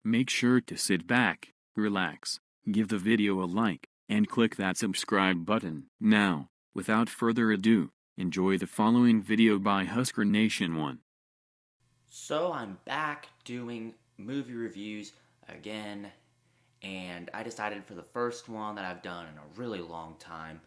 Make sure to sit back, relax, give the video a like, and click that subscribe button. Now, without further ado, enjoy the following video by HN1. So I'm back doing movie reviews again, and I decided for the first one that I've done in a really long time,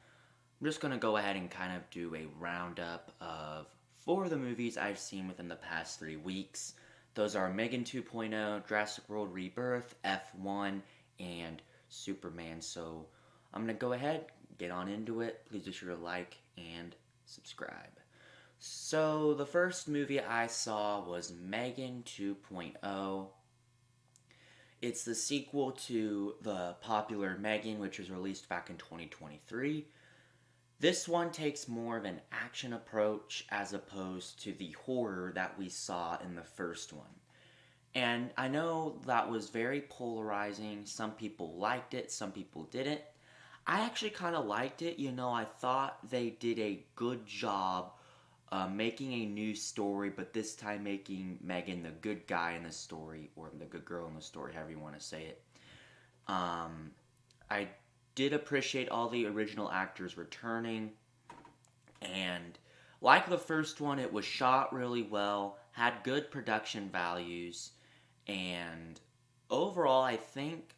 I'm just going to go ahead and kind of do a roundup of 4 of the movies I've seen within the past 3 weeks. Those are Megan 2.0, Jurassic World Rebirth, F1, and Superman. So I'm going to go ahead, get on into it. Please be sure to like and subscribe. So the first movie I saw was Megan 2.0. It's the sequel to the popular Megan, which was released back in 2023. This one takes more of an action approach as opposed to the horror that we saw in the first one. And I know that was very polarizing. Some people liked it, some people didn't. I actually kind of liked it. I thought they did a good job making a new story, but this time making Megan the good guy in the story, or the good girl in the story, however you want to say it. I did appreciate all the original actors returning, and like the first one, it was shot really well, had good production values, and overall, I think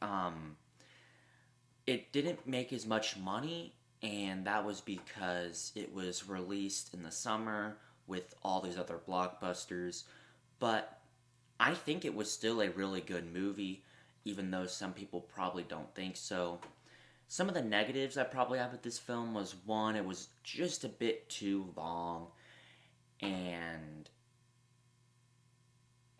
it didn't make as much money, and that was because it was released in the summer with all these other blockbusters. But I think it was still a really good movie, even though some people probably don't think so. Some of the negatives I probably have with this film was, one, it was just a bit too long, and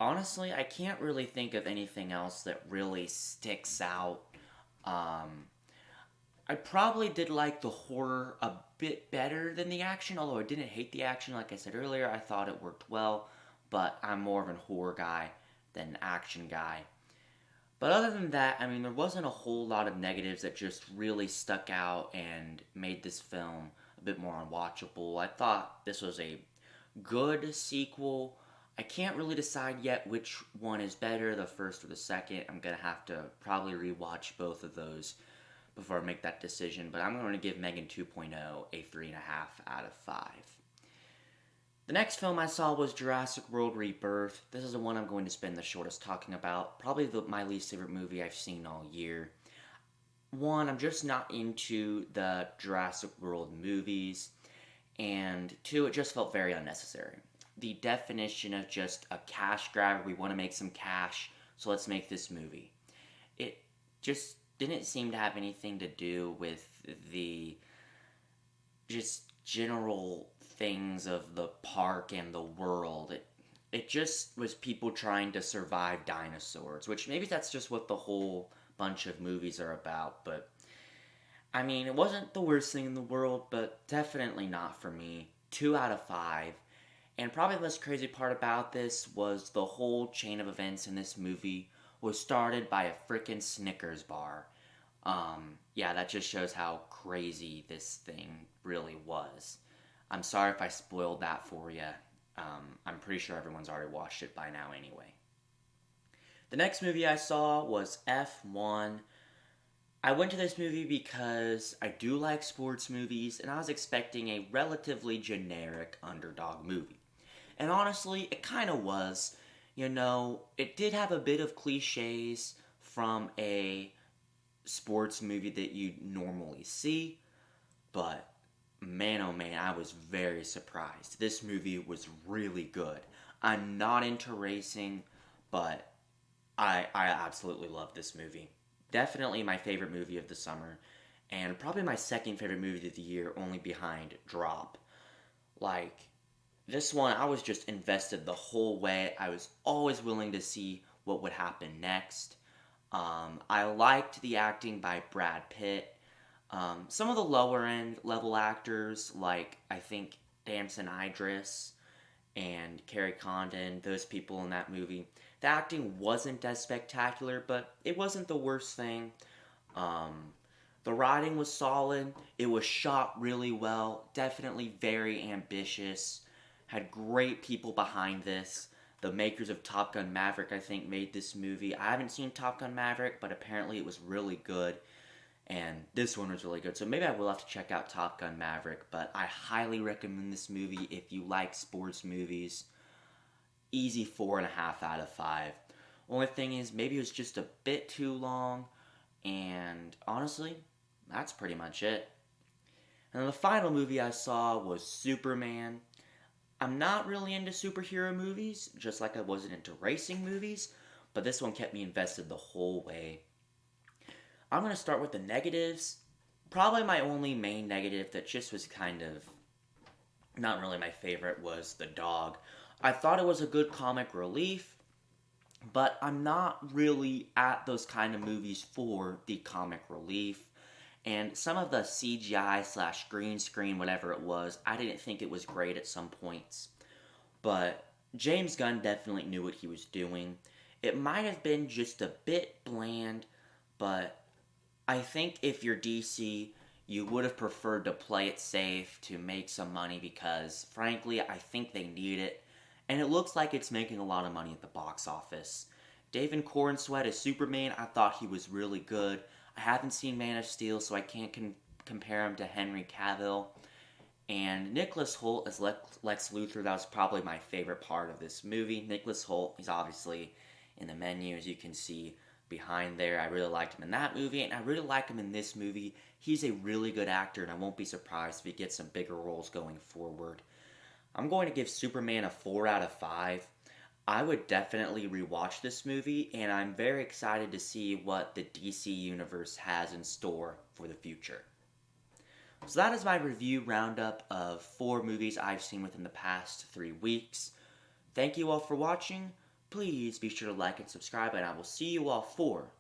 honestly, I can't really think of anything else that really sticks out. I probably did like the horror a bit better than the action, although I didn't hate the action. Like I said earlier, I thought it worked well, but I'm more of a horror guy than an action guy. But other than that, I mean, there wasn't a whole lot of negatives that just really stuck out and made this film a bit more unwatchable. I thought this was a good sequel. I can't really decide yet which one is better, the first or the second. I'm gonna have to probably rewatch both of those before I make that decision, but I'm going to give Megan 2.0 a 3.5 out of 5. The next film I saw was Jurassic World Rebirth. This is the one I'm going to spend the shortest talking about. Probably my least favorite movie I've seen all year. One, I'm just not into the Jurassic World movies. And two, it just felt very unnecessary. The definition of just a cash grab, we want to make some cash, so let's make this movie. It just didn't seem to have anything to do with the just general things of the park and the world. It just was people trying to survive dinosaurs, which maybe that's just what the whole bunch of movies are about, but I mean, it wasn't the worst thing in the world, but definitely not for me. 2 out of 5. And probably the most crazy part about this was the whole chain of events in this movie was started by a frickin' Snickers bar. Yeah, that just shows how crazy this thing really was. I'm sorry if I spoiled that for you. I'm pretty sure everyone's already watched it by now anyway. The next movie I saw was F1. I went to this movie because I do like sports movies, and I was expecting a relatively generic underdog movie. And honestly, it kind of was. It did have a bit of cliches from a sports movie that you normally see, but man oh man, I was very surprised. This movie was really good. I'm not into racing, but I absolutely love this movie. Definitely my favorite movie of the summer, and probably my second favorite movie of the year, only behind Drop. Like, this one, I was just invested the whole way. I was always willing to see what would happen next. I liked the acting by Brad Pitt. Some of the lower end level actors, like I think Damson Idris and Carrie Condon, those people in that movie, the acting wasn't as spectacular, but it wasn't the worst thing. The writing was solid. It was shot really well. Definitely very ambitious. Had great people behind this. The makers of Top Gun Maverick, I think, made this movie. I haven't seen Top Gun Maverick, but apparently it was really good. And this one was really good. So maybe I will have to check out Top Gun Maverick. But I highly recommend this movie if you like sports movies. Easy 4.5 out of 5. Only thing is, maybe it was just a bit too long. And honestly, that's pretty much it. And then the final movie I saw was Superman. I'm not really into superhero movies, just like I wasn't into racing movies, but this one kept me invested the whole way. I'm going to start with the negatives. Probably my only main negative that just was kind of not really my favorite was the dog. I thought it was a good comic relief, but I'm not really at those kind of movies for the comic relief. And some of the CGI / green screen, whatever it was, I didn't think it was great at some points. But James Gunn definitely knew what he was doing. It might have been just a bit bland, but I think if you're DC, you would have preferred to play it safe to make some money because, frankly, I think they need it. And it looks like it's making a lot of money at the box office. David Corenswet as Superman, I thought he was really good. I haven't seen Man of Steel, so I can't compare him to Henry Cavill. And Nicholas Hoult as Lex Luthor, that was probably my favorite part of this movie. Nicholas Hoult, he's obviously in the menu, as you can see behind there. I really liked him in that movie, and I really like him in this movie. He's a really good actor, and I won't be surprised if he gets some bigger roles going forward. I'm going to give Superman a 4 out of 5. I would definitely rewatch this movie, and I'm very excited to see what the DC Universe has in store for the future. So that is my review roundup of 4 movies I've seen within the past 3 weeks. Thank you all for watching. Please be sure to like and subscribe, and I will see you all for